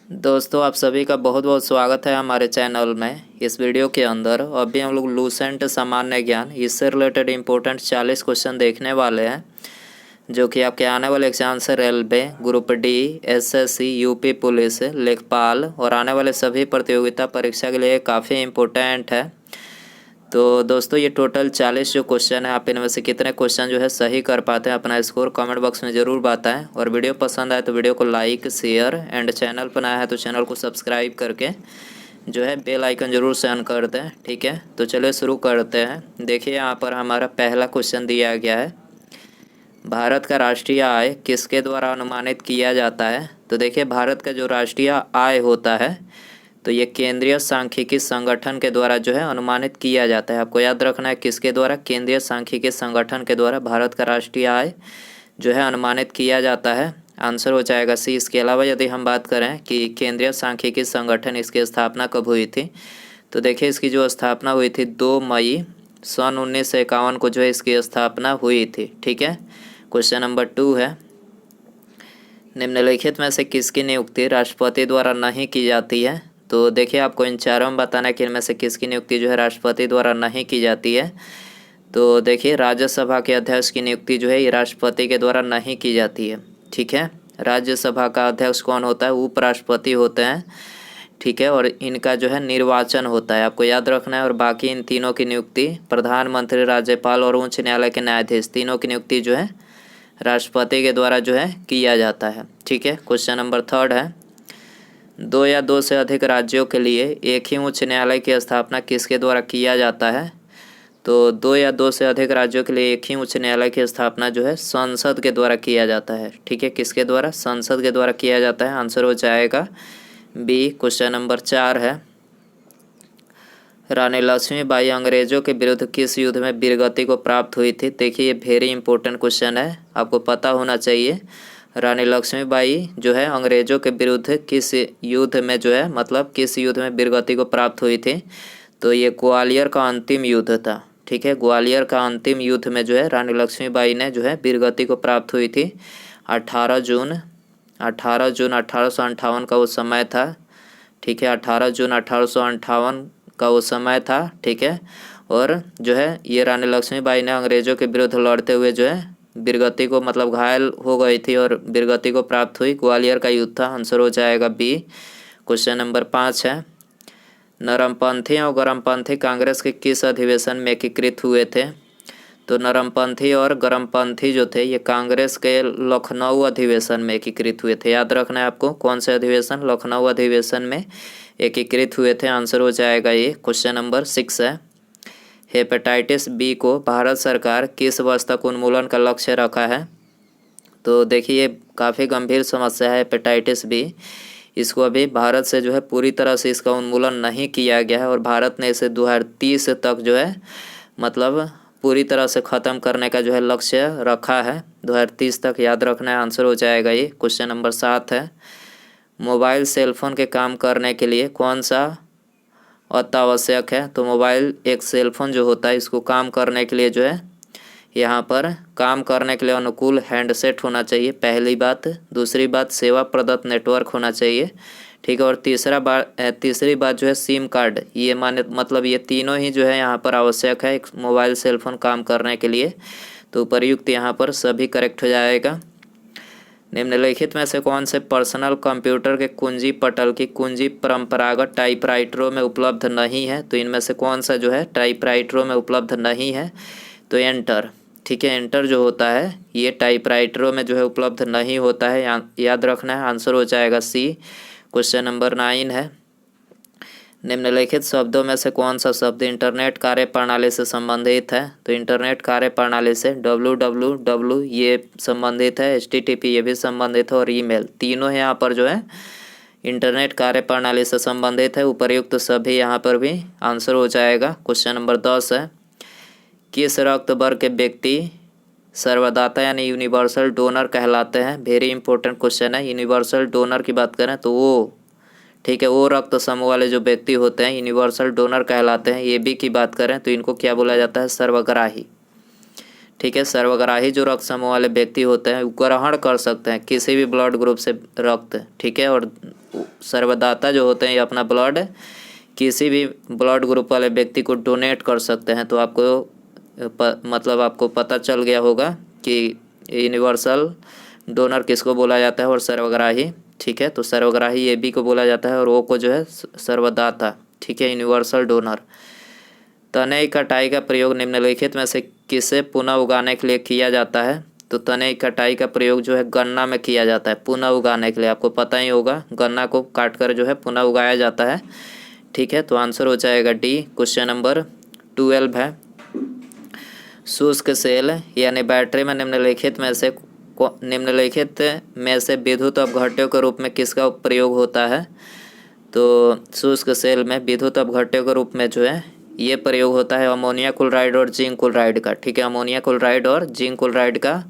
दोस्तों आप सभी का बहुत बहुत स्वागत है हमारे चैनल में। इस वीडियो के अंदर अभी हम लोग लूसेंट सामान्य ज्ञान इससे रिलेटेड इम्पोर्टेंट 40 क्वेश्चन देखने वाले हैं, जो कि आपके आने वाले एग्जाम से railway, group D, SSC, UP police, लेखपाल और आने वाले सभी प्रतियोगिता परीक्षा के लिए काफ़ी इम्पोर्टेंट है। तो दोस्तों ये टोटल 40 जो क्वेश्चन है, आप इनमें से कितने क्वेश्चन जो है सही कर पाते हैं अपना स्कोर कमेंट बॉक्स में ज़रूर बताएं। और वीडियो पसंद आए तो वीडियो को लाइक, शेयर एंड चैनल पर नया है तो चैनल को सब्सक्राइब करके जो है बेल आइकन ज़रूर से ऑन कर दें। ठीक है, तो चलिए शुरू करते हैं। देखिए यहाँ पर हमारा पहला क्वेश्चन दिया गया है, भारत का राष्ट्रीय आय किसके द्वारा अनुमानित किया जाता है। तो देखिए भारत का जो राष्ट्रीय आय होता है तो ये केंद्रीय सांख्यिकी संगठन के द्वारा जो है अनुमानित किया जाता है। आपको याद रखना है किसके द्वारा, केंद्रीय सांख्यिकी संगठन के द्वारा भारत का राष्ट्रीय आय जो है अनुमानित किया जाता है। आंसर हो जाएगा सी। इसके अलावा यदि हम बात करें कि केंद्रीय सांख्यिकी संगठन इसकी स्थापना कब हुई थी, तो देखिए इसकी जो स्थापना हुई थी 2 मई सन 1951 को जो है इसकी स्थापना हुई थी। ठीक है, क्वेश्चन नंबर 2 है, निम्नलिखित में से किसकी नियुक्ति राष्ट्रपति द्वारा नहीं की जाती है। तो देखिए आपको इन चारों में बताना है कि इनमें से किसकी नियुक्ति जो है राष्ट्रपति द्वारा नहीं की जाती है। तो देखिए राज्यसभा के अध्यक्ष की नियुक्ति जो है ये राष्ट्रपति के द्वारा नहीं की जाती है। ठीक है, राज्यसभा का अध्यक्ष कौन होता है, उपराष्ट्रपति होते हैं। ठीक है, और इनका जो है निर्वाचन होता है, आपको याद रखना है। और बाकी इन तीनों की नियुक्ति प्रधानमंत्री, राज्यपाल और उच्च न्यायालय के न्यायाधीश, तीनों की नियुक्ति जो है राष्ट्रपति के द्वारा जो है किया जाता है। ठीक है, क्वेश्चन नंबर 3 है, 2 या 2 से अधिक राज्यों के लिए एक ही उच्च न्यायालय की स्थापना किसके द्वारा किया जाता है। तो 2 या 2 से अधिक राज्यों के लिए एक ही उच्च न्यायालय की स्थापना जो है संसद के द्वारा किया जाता है। ठीक है, किसके द्वारा, संसद के द्वारा किया जाता है। आंसर हो जाएगा बी। क्वेश्चन नंबर 4 है, रानी लक्ष्मीबाई अंग्रेजों के विरुद्ध किस युद्ध में वीरगति को प्राप्त हुई थी। देखिए ये वेरी इंपॉर्टेंट क्वेश्चन है, आपको पता होना चाहिए। रानी लक्ष्मीबाई जो है अंग्रेजों के विरुद्ध किस युद्ध में जो है, मतलब किस युद्ध में वीरगति को प्राप्त हुई थी। तो ये ग्वालियर का अंतिम युद्ध था। ठीक है, ग्वालियर का अंतिम युद्ध में जो है रानी लक्ष्मीबाई ने जो है वीरगति को प्राप्त हुई थी। 18 जून 1858 का वो समय था। ठीक है, 18 जून 1858 का वो समय था। ठीक है, और जो है ये रानी लक्ष्मीबाई ने अंग्रेजों के विरुद्ध लड़ते हुए जो है वीरगति को, मतलब घायल हो गई थी और वीरगति को प्राप्त हुई। ग्वालियर का युद्ध था। आंसर हो जाएगा बी। क्वेश्चन नंबर 5 है, नरमपंथी और गरमपंथी कांग्रेस के किस अधिवेशन में एकीकृत हुए थे। तो नरमपंथी और गरमपंथी जो थे ये कांग्रेस के लखनऊ अधिवेशन में एकीकृत हुए थे। याद रखना है आपको, कौन से अधिवेशन, लखनऊ अधिवेशन में एकीकृत हुए थे। आंसर हो जाएगा ये। क्वेश्चन नंबर 6 है, हेपेटाइटिस बी को भारत सरकार किस वर्ष तक उन्मूलन का लक्ष्य रखा है। तो देखिए ये काफ़ी गंभीर समस्या है हेपेटाइटिस बी। इसको अभी भारत से जो है पूरी तरह से इसका उन्मूलन नहीं किया गया है और भारत ने इसे 2030 तक जो है, मतलब पूरी तरह से ख़त्म करने का जो है लक्ष्य रखा है 2030 तक। याद रखना है। आंसर हो जाएगा ये। क्वेश्चन नंबर 7 है, मोबाइल सेलफोन के काम करने के लिए कौन सा अत्यावश्यक है। तो मोबाइल एक सेलफोन जो होता है इसको काम करने के लिए जो है, यहाँ पर काम करने के लिए अनुकूल हैंडसेट होना चाहिए, पहली बात। दूसरी बात, सेवा प्रदत्त नेटवर्क होना चाहिए। ठीक है, और तीसरी बात जो है सिम कार्ड। ये मतलब ये तीनों ही जो है यहाँ पर आवश्यक है एक मोबाइल सेलफोन काम करने के लिए। तो उपर्युक्त यहाँ पर सभी करेक्ट हो जाएगा। निम्नलिखित में से कौन से पर्सनल कंप्यूटर के कुंजी पटल की कुंजी परंपरागत टाइपराइटरों में उपलब्ध नहीं है। तो इनमें से कौन सा जो है टाइपराइटरों में उपलब्ध नहीं है। तो एंटर। ठीक है, एंटर जो होता है ये टाइपराइटरों में जो है उपलब्ध नहीं होता है, याद रखना है। आंसर हो जाएगा सी। क्वेश्चन नंबर 9 है, निम्नलिखित शब्दों में से कौन सा शब्द इंटरनेट कार्यप्रणाली से संबंधित है। तो इंटरनेट कार्यप्रणाली से www ये संबंधित है, HTTP ये भी संबंधित है और ईमेल, तीनों यहाँ पर जो है इंटरनेट कार्यप्रणाली से संबंधित है। उपर्युक्त सभी यहाँ पर भी आंसर हो जाएगा। क्वेश्चन नंबर 10 है, किस रक्त वर्ग के व्यक्ति सर्वदाता यानी यूनिवर्सल डोनर कहलाते हैं। वेरी इंपॉर्टेंट क्वेश्चन है। यूनिवर्सल डोनर की बात करें तो वो, ठीक है, वो रक्त समूह वाले जो व्यक्ति होते हैं यूनिवर्सल डोनर कहलाते हैं। ये भी की बात करें तो इनको क्या बोला जाता है, सर्वग्राही। ठीक है, सर्वग्राही जो रक्त समूह वाले व्यक्ति होते हैं वो ग्रहण कर सकते हैं किसी भी ब्लड ग्रुप से रक्त। ठीक है, और सर्वदाता जो होते हैं ये अपना ब्लड किसी भी ब्लड ग्रुप वाले व्यक्ति को डोनेट कर सकते हैं। तो आपको मतलब आपको पता चल गया होगा कि यूनिवर्सल डोनर किसको बोला जाता है और सर्वग्राही, ठीक है। तो सर्वग्राही ए बी को बोला जाता है और ओ को जो है सर्वदाता, ठीक है, यूनिवर्सल डोनर। तने कटाई का प्रयोग निम्नलिखित में से किसे पुनः उगाने के लिए किया जाता है? तो तने कटाई का प्रयोग जो है गन्ना में किया जाता है पुनः उगाने के लिए। आपको पता ही होगा गन्ना को काट कर जो है पुनः उगाया जाता है, ठीक है। तो आंसर हो जाएगा डी। क्वेश्चन नंबर 12 है, शुष्क सेल यानी बैटरी में निम्नलिखित में से विद्युत अपघट्यों के रूप में किसका प्रयोग होता है? तो शुष्क सेल में विद्युत अपघट्यों के रूप में जो है ये प्रयोग होता है अमोनिया क्लोराइड और जिंक क्लोराइड का, ठीक है। अमोनिया क्लोराइड और जिंक क्लोराइड का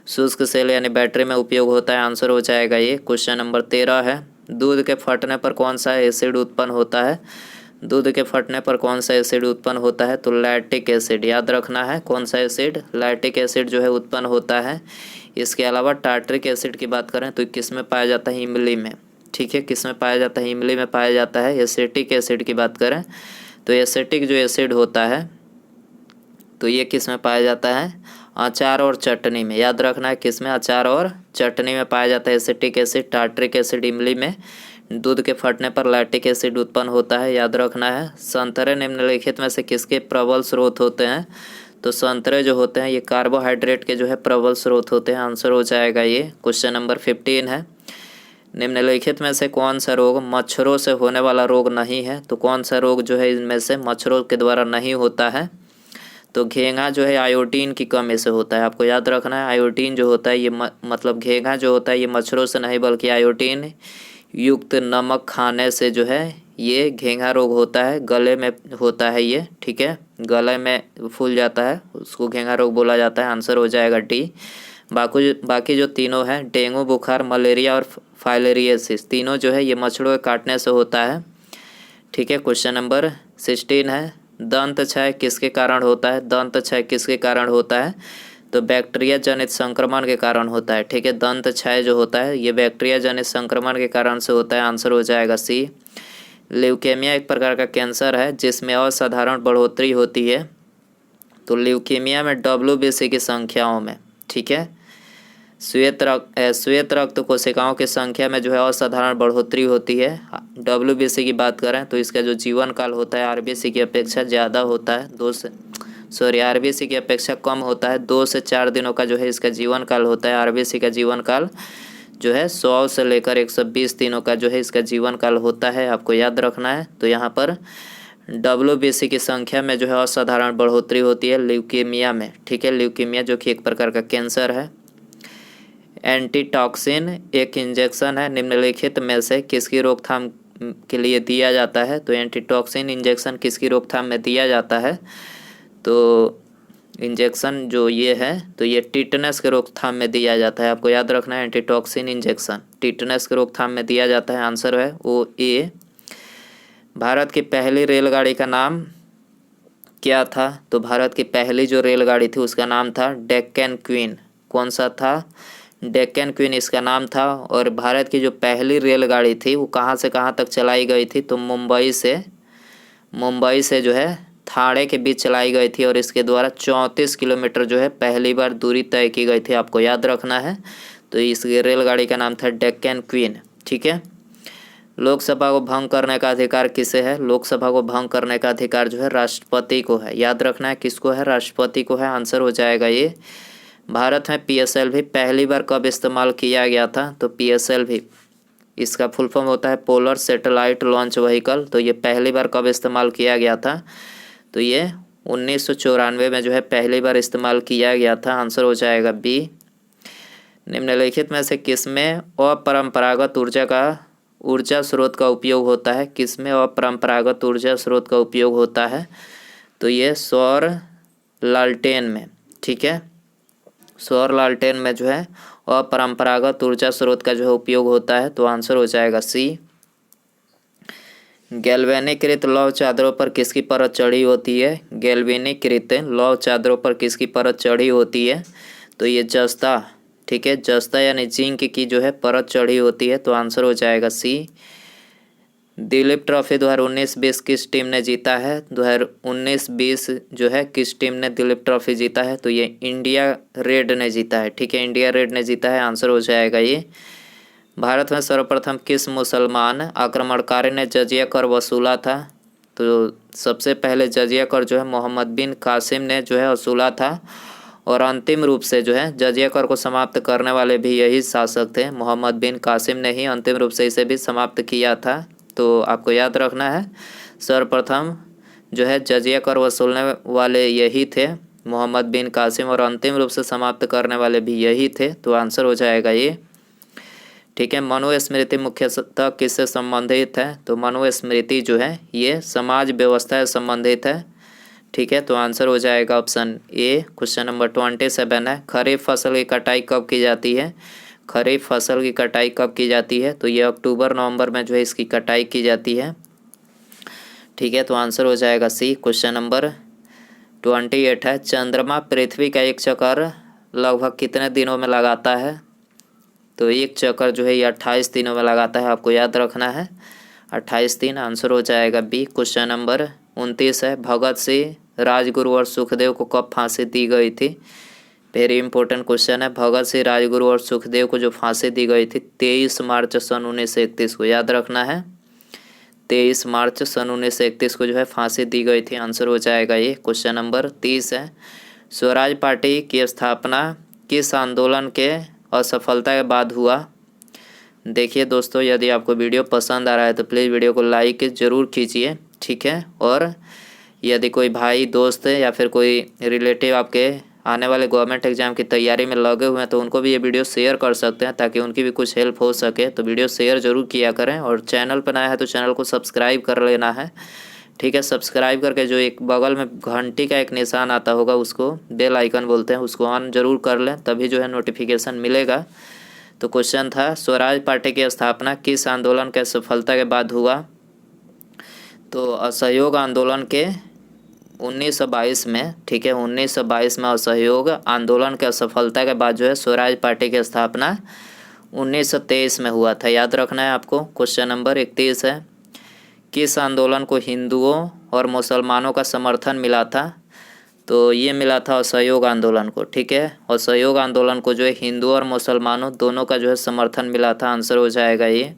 शुष्क सेल यानी बैटरी में उपयोग होता है। आंसर हो जाएगा ये। क्वेश्चन नंबर 13 है, दूध के फटने पर कौन सा एसिड उत्पन्न होता है? दूध के फटने पर कौन सा एसिड उत्पन्न होता है? तो लैक्टिक एसिड, याद रखना है कौन सा एसिड, लैक्टिक एसिड जो है उत्पन्न होता है। इसके अलावा टार्ट्रिक एसिड की बात करें तो किस में पाया जाता है? इमली में, ठीक है। किस में पाया जाता है? इमली में पाया जाता है। एसिटिक एसिड की बात करें तो एसिटिक जो एसिड होता है तो ये किस में पाया जाता है? अचार और चटनी में, याद रखना है किस में? अचार और चटनी में पाया जाता है एसिटिक एसिड। टार्ट्रिक एसिड इमली में। दूध के फटने पर लैक्टिक एसिड उत्पन्न होता है, याद रखना है। संतरे निम्नलिखित में से किसके प्रबल स्रोत होते हैं? तो संतरे जो होते हैं ये कार्बोहाइड्रेट के जो है प्रबल स्रोत होते हैं। आंसर हो जाएगा ये। क्वेश्चन नंबर 15 है, निम्नलिखित में से कौन सा रोग मच्छरों से होने वाला रोग नहीं है? तो कौन सा रोग जो है इनमें से मच्छरों के द्वारा नहीं होता है? तो घेंघा जो है आयोडीन की कमी से होता है। आपको याद रखना है आयोडीन जो होता है ये मतलब घेंघा जो होता है ये मच्छरों से नहीं बल्कि आयोडीन युक्त नमक खाने से जो है ये घेंघा रोग होता है। गले में होता है ये, ठीक है, गले में फूल जाता है, उसको घेंघा रोग बोला जाता है। आंसर हो जाएगा डी। बाकी जो तीनों है डेंगू, बुखार, मलेरिया और फाइलेरियासिस, तीनों जो है ये मच्छरों के काटने से होता है, ठीक है। क्वेश्चन नंबर 16 है, दंत क्षय किसके कारण होता है? दंत क्षय किसके कारण होता है? तो बैक्टीरिया जनित संक्रमण के कारण होता है, ठीक है। दंत क्षय जो होता है ये बैक्टीरिया जनित संक्रमण के कारण से होता है। आंसर हो जाएगा सी। ल्यूकेमिया एक प्रकार का कैंसर है जिसमें असाधारण बढ़ोतरी होती है। तो ल्यूकेमिया में WBC की संख्याओं में, ठीक है, श्वेत रक्त कोशिकाओं की संख्या में जो है असाधारण बढ़ोतरी होती है। WBC की बात करें तो इसका जो जीवन काल होता है RBC की अपेक्षा ज़्यादा होता है, RBC की अपेक्षा कम होता है। 2 से 4 दिनों का जो है इसका जीवन काल होता है। RBC का जीवन काल जो है 100 से लेकर 120 दिनों का जो है इसका जीवन काल होता है, आपको याद रखना है। तो यहाँ पर WBC की संख्या में जो है असाधारण बढ़ोतरी होती है ल्यूकेमिया में, ठीक है। ल्यूकेमिया जो कि एक प्रकार का कैंसर है। एंटीटॉक्सिन एक इंजेक्शन है, निम्नलिखित में से किसकी रोकथाम के लिए दिया जाता है? तो एंटीटॉक्सिन इंजेक्शन किसकी रोकथाम में दिया जाता है? तो इंजेक्शन जो ये है तो ये टिटनेस के रोकथाम में दिया जाता है। आपको याद रखना है एंटीटॉक्सिन इंजेक्शन टिटनेस के रोकथाम में दिया जाता है। आंसर है वो ए। भारत की पहली रेलगाड़ी का नाम क्या था? तो भारत की पहली जो रेलगाड़ी थी उसका नाम था डेक्कन क्वीन। कौन सा था? डेक्कन क्वीन इसका नाम था। और भारत की जो पहली रेलगाड़ी थी वो कहाँ से कहाँ तक चलाई गई थी? तो मुंबई से जो है थाने के बीच चलाई गई थी और इसके द्वारा 34 किलोमीटर जो है पहली बार दूरी तय की गई थी। आपको याद रखना है। तो इस रेलगाड़ी का नाम था डेक्कन क्वीन, ठीक है। लोकसभा को भंग करने का अधिकार किसे है? लोकसभा को भंग करने का अधिकार जो है राष्ट्रपति को है। याद रखना है किसको है? राष्ट्रपति को है। आंसर हो जाएगा ये। भारत में PSLV पहली बार कब इस्तेमाल किया गया था? तो PSLV इसका फुल फॉर्म होता है पोलर सैटेलाइट लॉन्च व्हीकल। तो ये पहली बार कब इस्तेमाल किया गया था? तो ये 1994 में जो है पहली बार इस्तेमाल किया गया था। आंसर हो जाएगा बी। निम्नलिखित में से किसमें अपरंपरागत ऊर्जा स्रोत का उपयोग होता है? किसमें अपरंपरागत ऊर्जा स्रोत का उपयोग होता है? तो ये सौर लालटेन में, ठीक है। सौर लालटेन में जो है अपरंपरागत ऊर्जा स्रोत का जो है उपयोग होता है। तो आंसर हो जाएगा सी। गैल्वेनीकृत लौह चादरों पर किसकी परत चढ़ी होती है? गैल्वेनीकृत लौह चादरों पर किसकी परत चढ़ी होती है? तो ये जस्ता, ठीक है, जस्ता यानी जिंक की जो है परत चढ़ी होती है, तो आंसर हो जाएगा सी। दिलीप ट्रॉफी 2019-20 किस टीम ने जीता है? 2019-20 जो है किस टीम ने दिलीप ट्रॉफी जीता है? तो ये इंडिया रेड ने जीता है, ठीक है, इंडिया रेड ने जीता है, आंसर हो जाएगा ये। भारत में सर्वप्रथम किस मुसलमान आक्रमणकारी ने जजिया कर वसूला था? तो सबसे पहले जजिया कर जो है मोहम्मद बिन कासिम ने जो है वसूला था, और अंतिम रूप से जो है जजिया कर को समाप्त करने वाले भी यही शासक थे, मोहम्मद बिन कासिम ने ही अंतिम रूप से इसे भी समाप्त किया था। तो आपको याद रखना है, सर्वप्रथम जो है जजिया कर वसूलने वाले यही थे, मोहम्मद बिन कासिम, और अंतिम रूप से समाप्त करने वाले भी यही थे, तो आंसर हो जाएगा ये, ठीक है। मनुस्मृति मुख्यतः किससे संबंधित है? तो मनुस्मृति जो है ये समाज व्यवस्था से संबंधित है, ठीक है, तो आंसर हो जाएगा ऑप्शन ए। क्वेश्चन नंबर 27 है, खरीफ फसल की कटाई कब की जाती है? खरीफ फसल की कटाई कब की जाती है? तो ये अक्टूबर नवंबर में जो है इसकी कटाई की जाती है, ठीक है, तो आंसर हो जाएगा सी। क्वेश्चन नंबर 28 है, चंद्रमा पृथ्वी का एक चक्कर लगभग कितने दिनों में लगाता है? तो एक चक्कर जो है ये 28 दिनों में लगाता है, आपको याद रखना है 28 दिन, आंसर हो जाएगा बी। क्वेश्चन नंबर 29 है, भगत सिंह, राजगुरु और सुखदेव को कब फांसी दी गई थी? वेरी इंपॉर्टेंट क्वेश्चन है, भगत सिंह, राजगुरु और सुखदेव को जो फांसी दी गई थी 23 मार्च सन 1931 को, याद रखना है 23 मार्च सन 1931 को जो है फांसी दी गई थी, आंसर हो जाएगा ये। क्वेश्चन नंबर 30 है, स्वराज पार्टी की स्थापना किस आंदोलन के असफलता के बाद हुआ? देखिए दोस्तों, यदि आपको वीडियो पसंद आ रहा है तो प्लीज़ वीडियो को लाइक ज़रूर कीजिए, ठीक है, और यदि कोई भाई दोस्त या फिर कोई रिलेटिव आपके आने वाले गवर्नमेंट एग्जाम की तैयारी में लगे हुए हैं तो उनको भी ये वीडियो शेयर कर सकते हैं, ताकि उनकी भी कुछ हेल्प हो सके। तो वीडियो शेयर ज़रूर किया करें, और चैनल पर नया है तो चैनल को सब्सक्राइब कर लेना है, ठीक है। सब्सक्राइब करके जो एक बगल में घंटी का एक निशान आता होगा उसको बेल आइकन बोलते हैं, उसको ऑन जरूर कर लें, तभी जो है नोटिफिकेशन मिलेगा। तो क्वेश्चन था, स्वराज पार्टी की स्थापना किस आंदोलन के सफलता के बाद हुआ? तो असहयोग आंदोलन के 1922 में, ठीक है, 1922 में असहयोग आंदोलन के असफलता के बाद जो है स्वराज पार्टी की स्थापना 1923 में हुआ था, याद रखना है आपको। क्वेश्चन नंबर 31 है, किस आंदोलन को हिंदुओं और मुसलमानों का समर्थन मिला था? तो ये मिला था असहयोग आंदोलन को, ठीक है, असहयोग आंदोलन को जो है हिंदुओं और मुसलमानों दोनों का जो है समर्थन मिला था, आंसर हो जाएगा ये।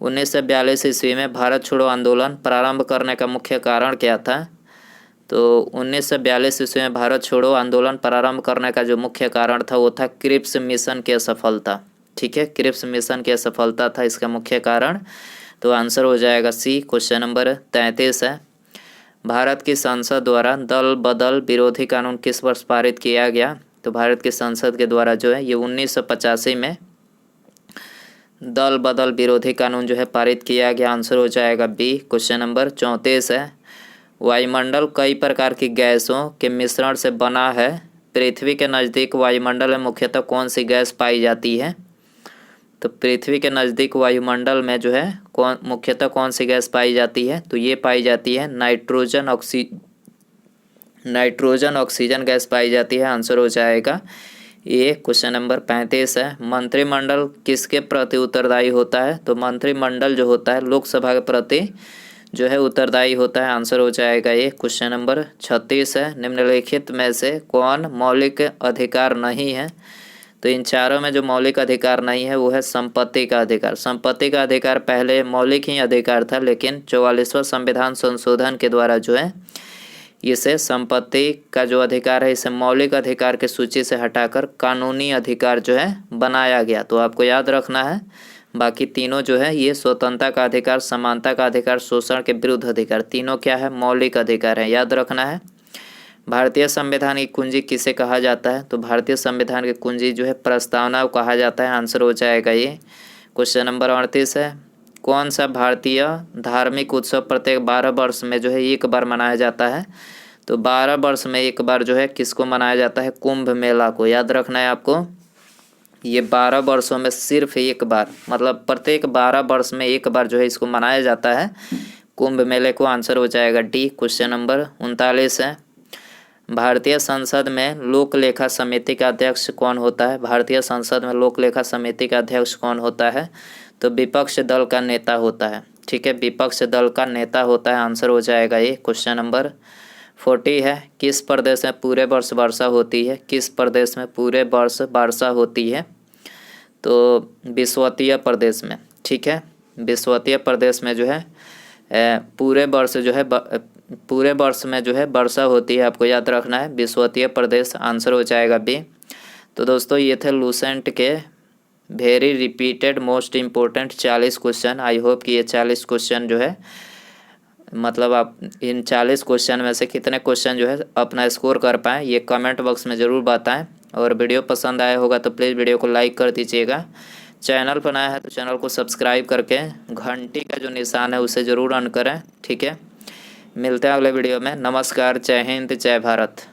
1942 ईस्वी में भारत छोड़ो आंदोलन प्रारंभ करने का मुख्य कारण क्या था? तो 1942 ईस्वी में भारत छोड़ो आंदोलन प्रारंभ करने का जो मुख्य कारण था वो था क्रिप्स मिशन की असफलता, ठीक है, क्रिप्स मिशन की असफलता था इसका मुख्य कारण, तो आंसर हो जाएगा सी। क्वेश्चन नंबर 33 है, भारत की संसद द्वारा दल बदल विरोधी कानून किस वर्ष पारित किया गया? तो भारत की संसद के द्वारा जो है ये 1985 में दल बदल विरोधी कानून जो है पारित किया गया, आंसर हो जाएगा बी। क्वेश्चन नंबर 34 है, वायुमंडल कई प्रकार की गैसों के मिश्रण से बना है, पृथ्वी के नज़दीक वायुमंडल में मुख्यतः कौन सी गैस पाई जाती है? तो पृथ्वी के नज़दीक वायुमंडल में जो है मुख्यतः कौन सी गैस पाई जाती है? तो ये पाई जाती है नाइट्रोजन ऑक्सीजन गैस पाई जाती है, आंसर हो जाएगा ये। क्वेश्चन नंबर 35 है, मंत्रिमंडल किसके प्रति उत्तरदायी होता है? तो मंत्रिमंडल जो होता है लोकसभा के प्रति जो है उत्तरदायी होता है, आंसर हो जाएगा ये। क्वेश्चन नंबर 36 है, निम्नलिखित में से कौन मौलिक अधिकार नहीं है? तो इन चारों में जो मौलिक अधिकार नहीं है वो है संपत्ति का अधिकार। संपत्ति का अधिकार पहले मौलिक ही अधिकार था, लेकिन 44वां संविधान संशोधन के द्वारा जो है इसे संपत्ति का जो अधिकार है इसे मौलिक अधिकार की सूची से हटाकर कानूनी अधिकार जो है बनाया गया। तो आपको याद रखना है, बाकी तीनों जो है ये स्वतंत्रता का अधिकार, समानता का अधिकार, शोषण के विरुद्ध अधिकार, तीनों क्या है? मौलिक अधिकार है, याद रखना है। भारतीय संविधान की कुंजी किसे कहा जाता है? तो भारतीय संविधान की कुंजी जो है प्रस्तावना को कहा जाता है, आंसर हो जाएगा ये। क्वेश्चन नंबर 38 है, कौन सा भारतीय धार्मिक उत्सव प्रत्येक 12 वर्ष में जो है एक बार मनाया जाता है? तो 12 वर्ष में एक बार जो है किसको मनाया जाता है? कुंभ मेला को, याद रखना है आपको। ये 12 वर्षों में सिर्फ एक बार, मतलब प्रत्येक 12 वर्ष में एक बार जो है इसको मनाया जाता है कुंभ मेले को, आंसर हो जाएगा डी। क्वेश्चन नंबर 39 है, भारतीय संसद में लोक लेखा समिति का अध्यक्ष कौन होता है? भारतीय संसद में लोक लेखा समिति का अध्यक्ष कौन होता है? तो विपक्ष दल का नेता होता है। ठीक है, विपक्ष दल का नेता होता है। आंसर हो जाएगा ये। क्वेश्चन नंबर 40 है, किस प्रदेश में पूरे वर्ष वर्षा होती है? किस प्रदेश में पूरे वर्ष वर्षा होती है? तो विषुवतीय प्रदेश में। ठीक है, विषुवतीय प्रदेश में जो है पूरे वर्ष में जो है वर्षा होती है। आपको याद रखना है, विषुवतीय प्रदेश। आंसर हो जाएगा बी। तो दोस्तों ये थे लूसेंट के very repeated most important 40 question. I hope कि ये 40 क्वेश्चन जो है मतलब आप इन 40 क्वेश्चन में से कितने क्वेश्चन जो है अपना स्कोर कर पाएँ, ये कमेंट बॉक्स में ज़रूर बताएं। और वीडियो पसंद आया होगा तो प्लीज़ वीडियो को लाइक कर दीजिएगा। चैनल पर नया है तो चैनल को सब्सक्राइब करके घंटी का जो निशान है उसे ज़रूर ऑन करें। ठीक है, मिलते हैं अगले वीडियो में। नमस्कार, जय हिंद, जय भारत।